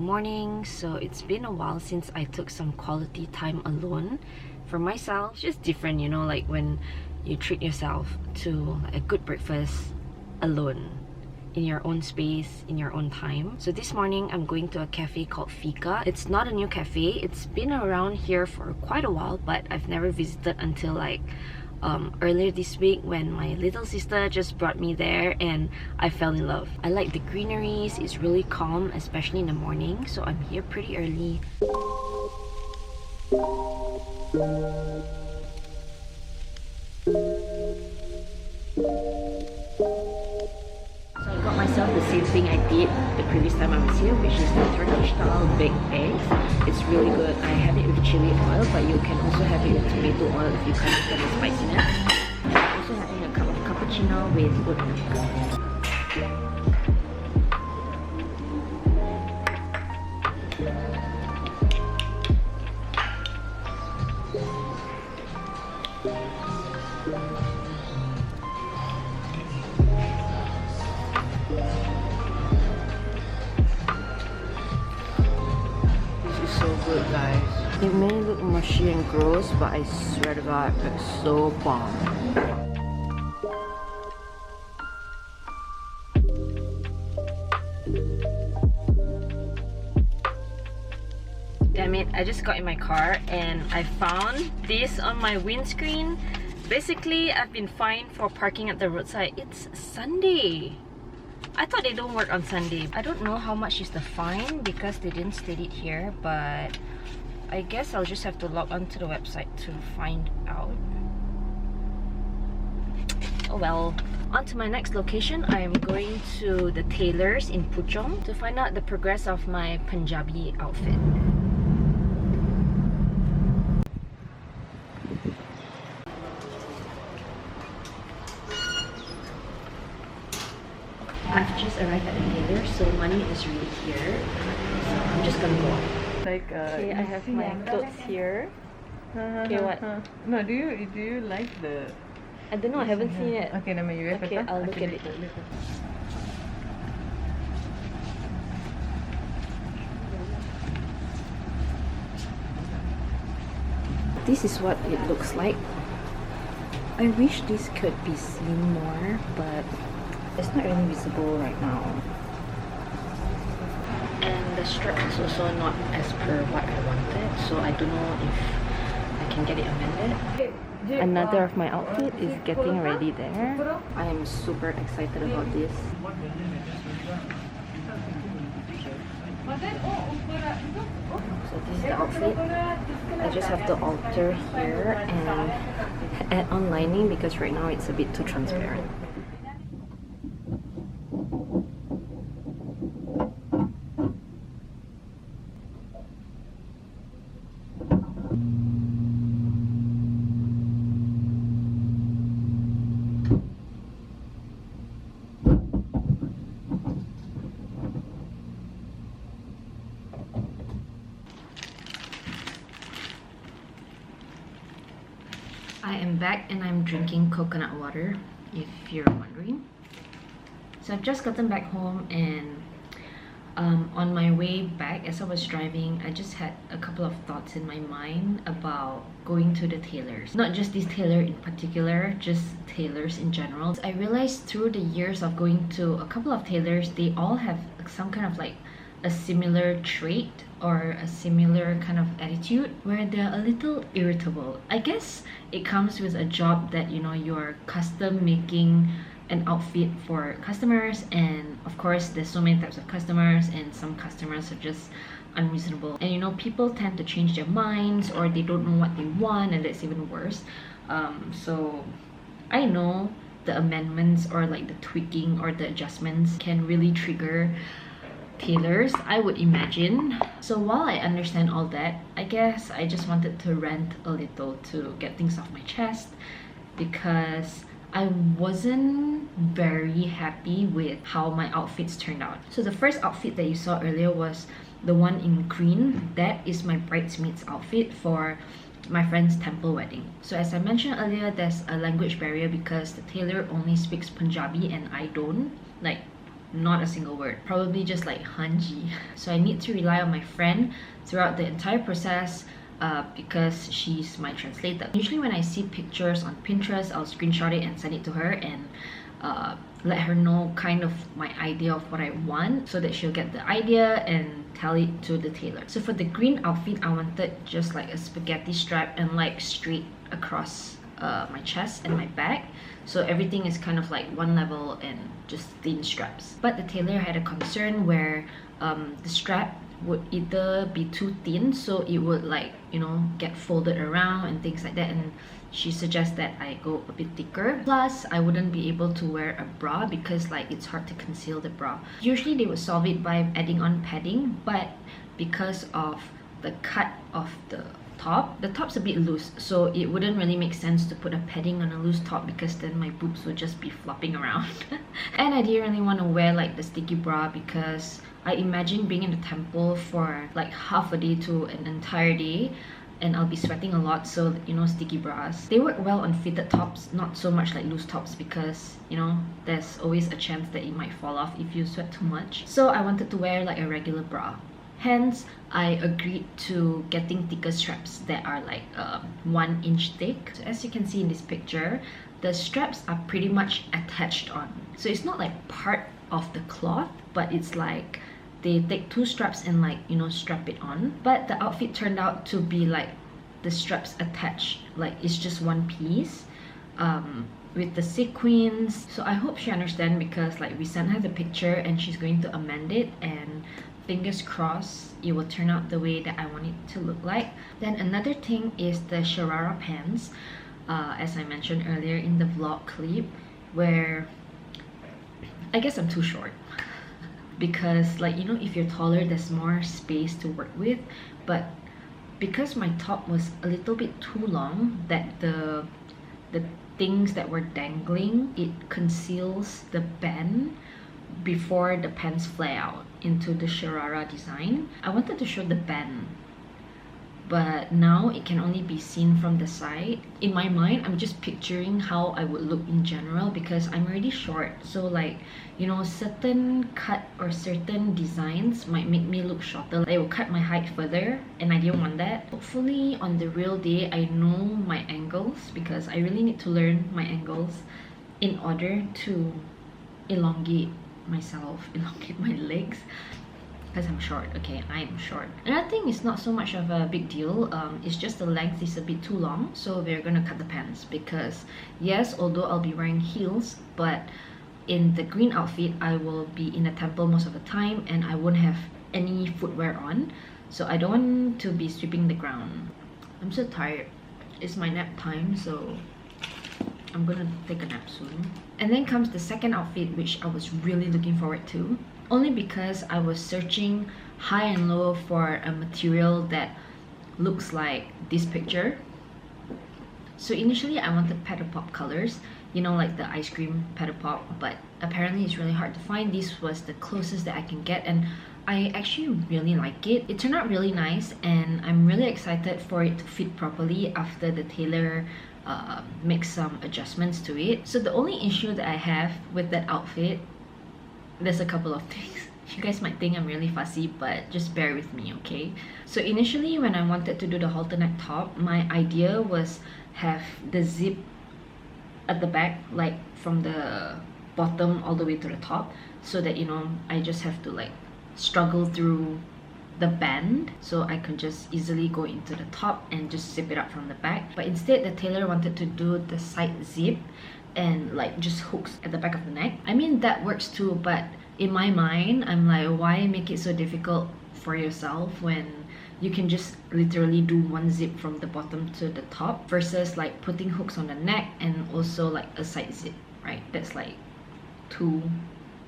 morning. So it's been a while since I took some quality time alone for myself. It's just different, you know, like when you treat yourself to a good breakfast alone in your own space, in your own time. So this morning I'm going to a cafe called Fika. It's not a new cafe, it's been around here for quite a while, but I've never visited until like earlier this week when my little sister just brought me there and I fell in love. I like the greeneries, it's really calm, especially in the morning, so I'm here pretty early. So I got myself the same thing I did the previous time I was here, which is the Turkish style baked eggs. It's really good. I have it with chili oil, but you can also have it with tomato oil if you kind of get the spiciness. I'm also having a cup of cappuccino with oat milk. Good, guys. It may look mushy and gross, but I swear to God, it's so bomb. Damn it, I just got in my car and I found this on my windscreen. Basically, I've been fined for parking at the roadside. It's Sunday. I thought they don't work on Sunday. I don't know how much is the fine because they didn't state it here, but I guess I'll just have to log onto the website to find out. Oh well. On to my next location. I am going to the tailors in Puchong to find out the progress of my Punjabi outfit. I've just arrived at the tailor, so money is really here. So I'm just gonna go on. Like, Okay, I have my clothes here. Okay, what? No, do you like the? I don't know, I haven't seen it. Okay, never mind. You wait Okay, first, I'll look at it. later. This is what it looks like. I wish this could be seen more, but it's not really visible right now. And the strap is also not as per what I wanted, so I don't know if I can get it amended. Another of my outfit is getting ready there. I am super excited about this. So this is the outfit. I just have to alter here and add on lining because right now it's a bit too transparent. I am back and I'm drinking coconut water, if you're wondering. So I've just gotten back home and on my way back as I was driving, I just had a couple of thoughts in my mind about going to the tailors. Not just this tailor in particular, just tailors in general. I realized through the years of going to a couple of tailors, they all have some kind of like a similar trait or a similar kind of attitude where they're a little irritable. I guess it comes with a job that, you know, you're custom making an outfit for customers, and of course there's so many types of customers and some customers are just unreasonable, and you know, people tend to change their minds or they don't know what they want, and that's even worse. So I know the amendments or like the tweaking or the adjustments can really trigger tailors, I would imagine. So while I understand all that, I guess I just wanted to rant a little to get things off my chest because I wasn't very happy with how my outfits turned out. So the first outfit that you saw earlier was the one in green. That is my bridesmaid's outfit for my friend's temple wedding. So as I mentioned earlier, there's a language barrier because the tailor only speaks Punjabi and I don't. Like, not a single word, probably just like hanji. So I need to rely on my friend throughout the entire process because she's my translator. Usually when I see pictures on Pinterest, I'll screenshot it and send it to her and let her know kind of my idea of what I want so that she'll get the idea and tell it to the tailor. So for the green outfit, I wanted just like a spaghetti strap and like straight across my chest and my back, so everything is kind of like one level and just thin straps. But the tailor had a concern where the strap would either be too thin, so it would like, you know, get folded around and things like that, and she suggests that I go a bit thicker. Plus I wouldn't be able to wear a bra because like it's hard to conceal the bra. Usually they would solve it by adding on padding, but because of the cut of the top's a bit loose, so it wouldn't really make sense to put a padding on a loose top because then my boobs would just be flopping around. And I didn't really want to wear like the sticky bra because I imagine being in the temple for like half a day to an entire day and I'll be sweating a lot, so you know, sticky bras, they work well on fitted tops, not so much like loose tops because, you know, there's always a chance that it might fall off if you sweat too much. So I wanted to wear like a regular bra. Hence, I agreed to getting thicker straps that are like 1 inch thick. So as you can see in this picture, the straps are pretty much attached on. So it's not like part of the cloth, but it's like they take 2 straps and like, you know, strap it on. But the outfit turned out to be like the straps attached, like it's just one piece with the sequins. So I hope she understands because like we sent her the picture and she's going to amend it, and fingers crossed it will turn out the way that I want it to look like. Then another thing is the sharara pants, as I mentioned earlier in the vlog clip, where I guess I'm too short because like, you know, if you're taller there's more space to work with, but because my top was a little bit too long, that the things that were dangling, it conceals the band before the pants flare out into the sharara design. I wanted to show the band, but now it can only be seen from the side. In my mind, I'm just picturing how I would look in general because I'm already short, so like, you know, certain cut or certain designs might make me look shorter. They will cut my height further and I didn't want that. Hopefully on the real day I know my angles, because I really need to learn my angles in order to elongate myself, elongate my legs, because I'm short. Okay, I am short. Another thing is not so much of a big deal, it's just the length is a bit too long, so we're gonna cut the pants because yes, although I'll be wearing heels, but in the green outfit I will be in a temple most of the time and I won't have any footwear on, so I don't want to be sweeping the ground. I'm so tired. It's my nap time, so I'm gonna take a nap soon. And then comes the second outfit, which I was really looking forward to, only because I was searching high and low for a material that looks like this picture. So initially I wanted paddle pop colors, you know, like the ice cream paddle pop, but apparently it's really hard to find. This was the closest that I can get and I actually really like it. It turned out really nice and I'm really excited for it to fit properly after the tailor make some adjustments to it. So the only issue that I have with that outfit, there's a couple of things. You guys might think I'm really fussy, but just bear with me, okay? So initially when I wanted to do the halter neck top, my idea was have the zip at the back, like from the bottom all the way to the top, so that, you know, I just have to like struggle through the band so I could just easily go into the top and just zip it up from the back. But instead the tailor wanted to do the side zip and like just hooks at the back of the neck. I mean, that works too, but in my mind I'm like, why make it so difficult for yourself when you can just literally do one zip from the bottom to the top versus like putting hooks on the neck and also like a side zip, right? That's like 2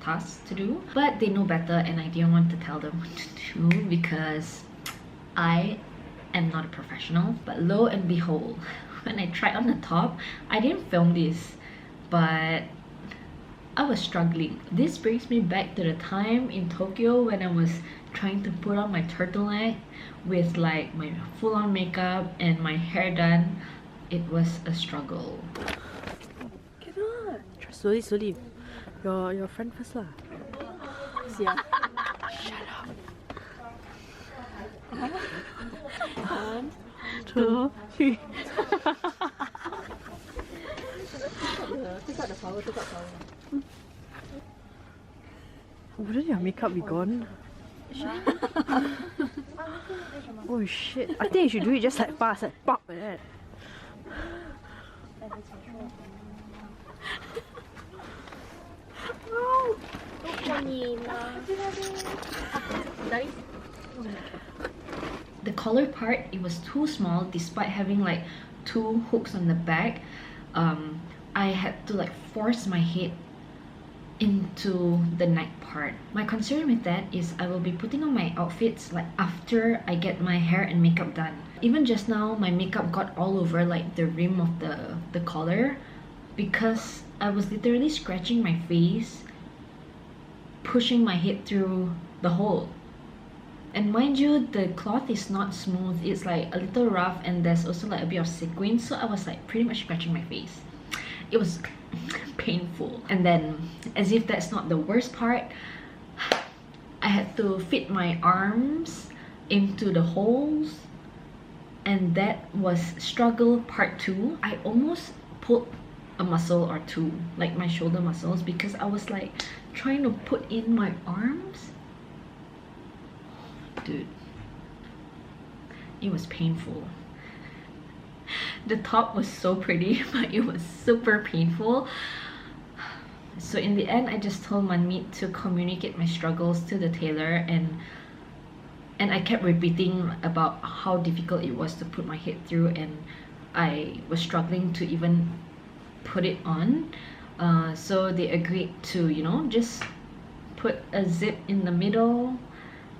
tasks to do. But they know better and I didn't want to tell them what to do because I am not a professional. But lo and behold, when I tried on the top, I didn't film this, but I was struggling. This brings me back to the time in Tokyo when I was trying to put on my turtleneck with like my full-on makeup and my hair done. It was a struggle. Cannot. Slowly, slowly. Your friend first lah. yeah. Shut up. 1, 2, 3. Take out the power, take out power. Wouldn't your makeup be gone? Oh shit. I think you should do it just like fast, like pop like that. The collar part, it was too small despite having like 2 hooks on the back. I had to like force my head into the neck part. My concern with that is I will be putting on my outfits like after I get my hair and makeup done. Even just now, my makeup got all over like the rim of the collar because I was literally scratching my face, pushing my head through the hole. And mind you, the cloth is not smooth, it's like a little rough, and there's also like a bit of sequin, so I was like pretty much scratching my face. It was painful. And then, as if that's not the worst part, I had to fit my arms into the holes, and that was struggle part 2. I almost pulled a muscle or 2, like my shoulder muscles, because I was like trying to put in my arms. Dude, it was painful. The top was so pretty, but it was super painful. So in the end, I just told Manmeet to communicate my struggles to the tailor, and I kept repeating about how difficult it was to put my head through, and I was struggling to even put it on. So they agreed to, you know, just put a zip in the middle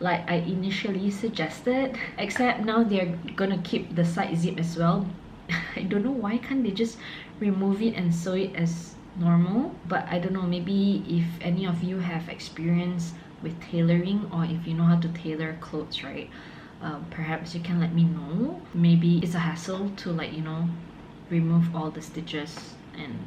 like I initially suggested, except now they're gonna keep the side zip as well. I don't know why can't they just remove it and sew it as normal, but I don't know, maybe if any of you have experience with tailoring, or if you know how to tailor clothes, right, perhaps you can let me know. Maybe it's a hassle to, like, you know, remove all the stitches and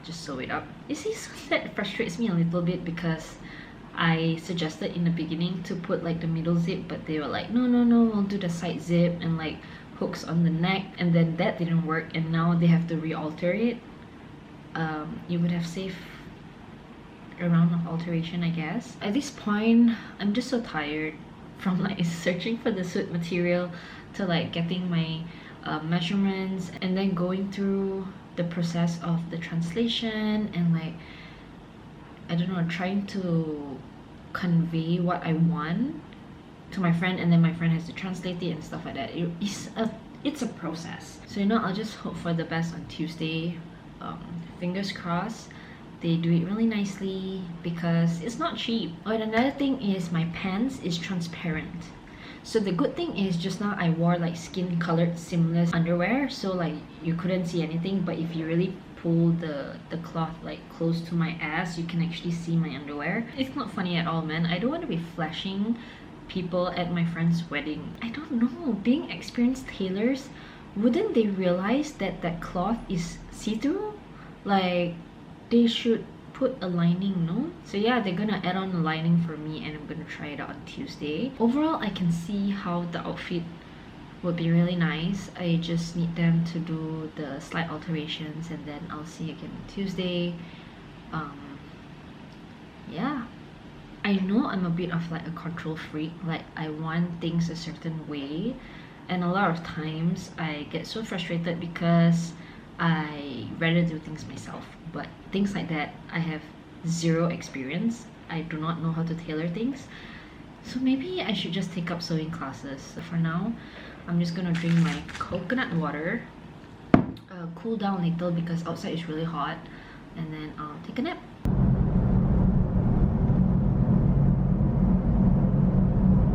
just sew it up. You see, so that frustrates me a little bit because I suggested in the beginning to put like the middle zip, but they were like, no, we'll do the side zip and like hooks on the neck, and then that didn't work, and now they have to re-alter it. It would have saved a round of alteration, I guess. At this point, I'm just so tired from like searching for the suit material to like getting my measurements, and then going through the process of the translation, and like, I don't know, trying to convey what I want to my friend, and then my friend has to translate it and stuff like that. It's a process. So, you know, I'll just hope for the best on Tuesday. Fingers crossed they do it really nicely, because it's not cheap. Oh, and another thing is my pants is transparent. So the good thing is just now I wore like skin colored seamless underwear, so like you couldn't see anything, but if you really pull the cloth like close to my ass, you can actually see my underwear. It's not funny at all, man. I don't want to be flashing people at my friend's wedding. I don't know, being experienced tailors, wouldn't they realize that that cloth is see-through? Like, they should put a lining, no? So yeah, they're gonna add on a lining for me, and I'm gonna try it out on Tuesday. Overall, I can see how the outfit would be really nice. I just need them to do the slight alterations, and then I'll see you again on Tuesday. Yeah, I know I'm a bit of like a control freak. Like, I want things a certain way, and a lot of times I get so frustrated because I rather do things myself. But things like that, I have zero experience. I do not know how to tailor things, so maybe I should just take up sewing classes. So for now, I'm just gonna drink my coconut water, cool down a little because outside is really hot, and then I'll take a nap.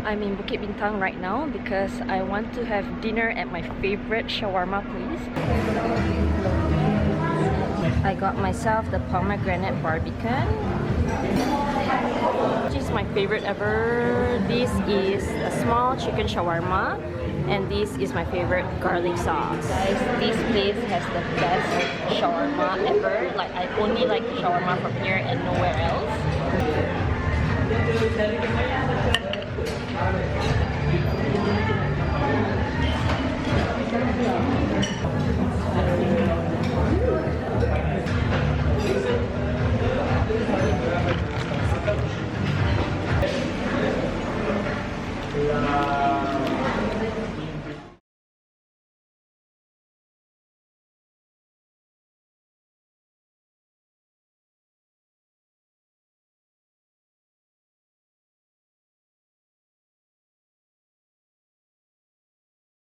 I'm in Bukit Bintang right now because I want to have dinner at my favorite shawarma place. I got myself the pomegranate barbican, which is my favorite ever. This is a small chicken shawarma, and this is my favorite garlic sauce. Guys, this place has the best shawarma ever. Like, I only like shawarma from here and nowhere else.